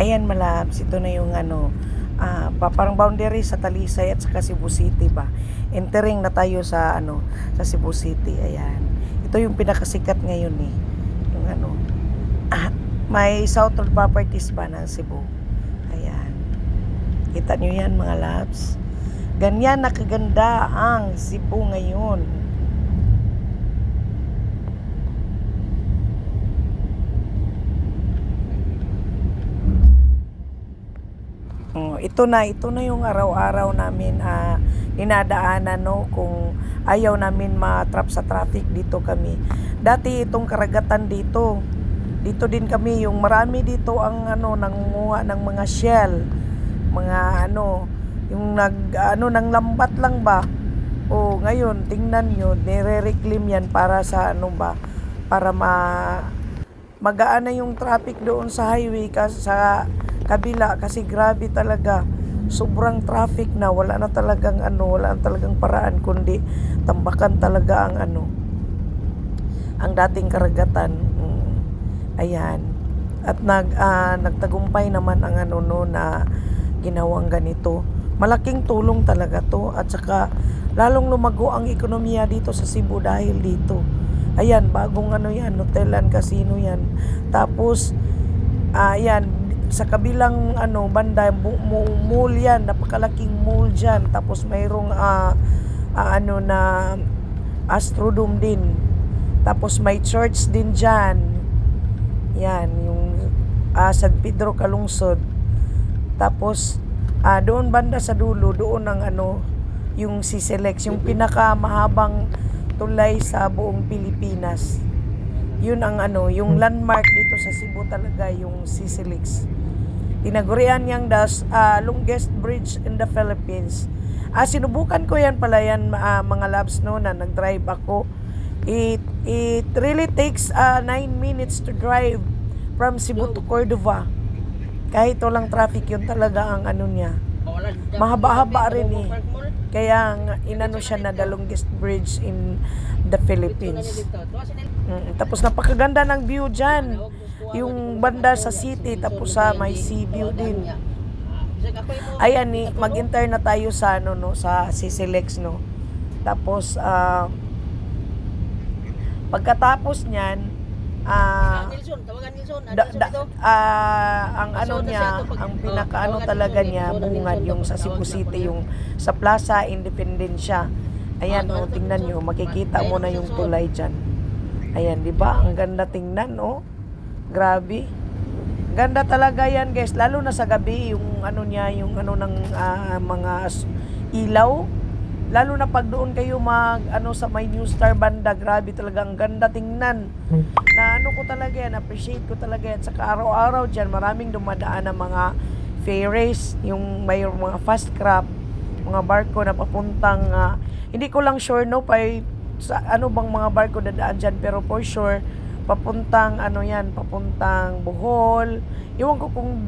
Ayan malabs, ito na yung parang boundary sa Talisay at saka Cebu City ba. Entering na tayo sa sa Cebu City. Ayan. Ito yung pinakasikat ngayon eh. Yung may Southern Properties ba ng Cebu. Ayan. Kita nyo yan mga labs. Ganyan nakaganda ang Cebu ngayon. Ito na yung araw-araw namin dinadaanan kung ayaw namin ma-trap sa traffic dito kami. Dati itong karagatan dito din kami, yung marami dito ang nangunguha ng mga shell, mga yung nang lambat lang ba. Ngayon tingnan nyo, nire-reclaim yan para sa para magaan na yung traffic doon sa highway sa kabila, kasi grabe talaga, sobrang traffic na, wala na talagang paraan kundi tambakan talaga ang dating karagatan. Ayan. At nagtagumpay naman ang na ginawang ganito. Malaking tulong talaga to, at saka lalong lumago ang ekonomiya dito sa Cebu dahil dito. Ayan, bagong yan, hotel and casino yan. Tapos ayan, sa kabilang banda mall yan, napakalaking mall dyan. Tapos mayroong na Astrodome din. Tapos may church din dyan. Yan, yung San Pedro Calungsod. Tapos doon banda sa dulo, doon ang yung CCLEX, yung pinakamahabang tulay sa buong Pilipinas. Yun ang yung landmark dito sa Cebu talaga, yung CCLEX. Tinagurian niyang longest bridge in the Philippines. Sinubukan ko yan pala yan mga labs na nag-drive ako. It really takes 9 minutes to drive from Cebu to Cordova. Kahit walang traffic, yun talaga ang niya. Mahaba-haba rin eh. Kaya siya na the longest bridge in the Philippines. Tapos napakaganda ng view dyan. Yung banda sa city, tapos may sea view din. Ayan mag-enter na tayo sa sa CCLEX Tapos pagkatapos niyan, ang ang pinaka talaga niya, bungad yung sa Cebu City, yung sa Plaza Independencia. Ayan tingnan nyo, makikita mo na yung tulay dyan. Ayan, di ba? Ang ganda tingnan, Grabe. Ganda talaga yan, guys. Lalo na sa gabi, yung niya, yung ng mga ilaw. Lalo na pag doon kayo sa may New Star banda, grabe talaga, ang ganda tingnan. Na ko talaga yan, appreciate ko talaga yan. Saka araw-araw dyan, maraming dumadaan ng mga ferries, yung may mga fast craft, mga barko na papuntang, hindi ko lang sure sa bang mga barko dadaan dyan, pero for sure, papuntang papuntang Bohol. Iwan ko kung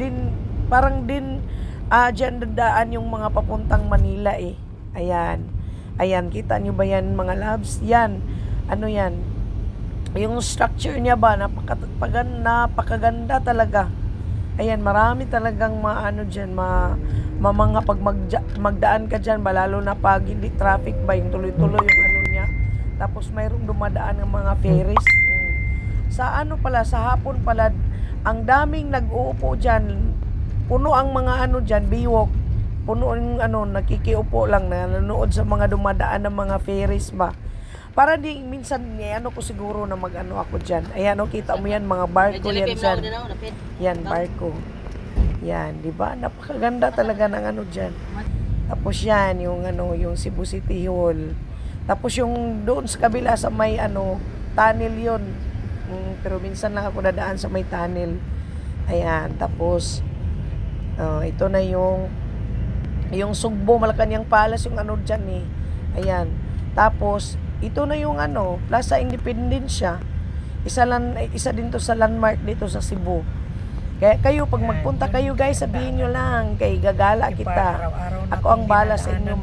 parang dyan dadaan yung mga papuntang Manila eh. Ayan, kita nyo ba yan mga labs? Yan, yan. Yung structure niya ba, napakaganda talaga. Ayan, marami talagang dyan, mga pag magdaan ka dyan ba, lalo na pag hindi traffic ba, yung tuloy-tuloy yung niya. Tapos mayroong dumadaan ng mga ferries. Sa sa hapon pala, ang daming nag-uupo dyan. Puno ang mga dyan, biwok. Puno yung nakikiupo lang, nanonood sa mga dumadaan ng mga ferries ba. Para minsan ko siguro na ako dyan. Ayan kita mo yan, mga barko yan dyan. Yan, barko. Yan, di ba? Napakaganda talaga ng dyan. Tapos yan, yung Cebu City Hall. Tapos yung doon sa kabila sa may tunnel yun. Pero minsan lang ako dadaan sa may tunnel. Ayan, tapos ito na yung Sugbo, Malacanang Palace, yung dyan eh. Ayan. Tapos ito na yung Plaza Independencia. Isa din to sa landmark dito sa Cebu. Kaya kayo, pag magpunta kayo guys, sabihin nyo lang, kay gagala kita. Ako ang bala sa inyo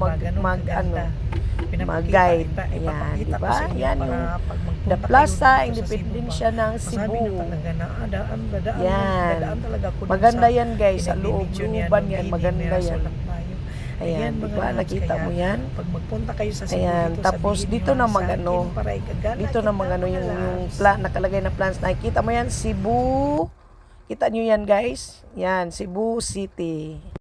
mag-guide. Ipapakita Ayan, ko di sa ba? inyo Yan para yung pag magpunta The kayo Plaza, dito sa Independencia ng Cebu, masabi nyo Cebu. talaga na dadaan Yan. talaga ako dun Maganda sa yan guys, sa loob, pinagbibidyo niya, looban no, yan, Lady maganda Mirasol yan. Akbayo. Ayan, di mga ba? loves, Nakita kaya mo yan? pag magpunta kayo sa Cebu Ayan, dito, tapos sabihin dito nyo na sa magano, akin para ikagala dito na kita, magano mga yung loves. nakalagay na plans. Nakikita mo yan, Cebu. Kita nyo yan guys? Yan, Cebu City.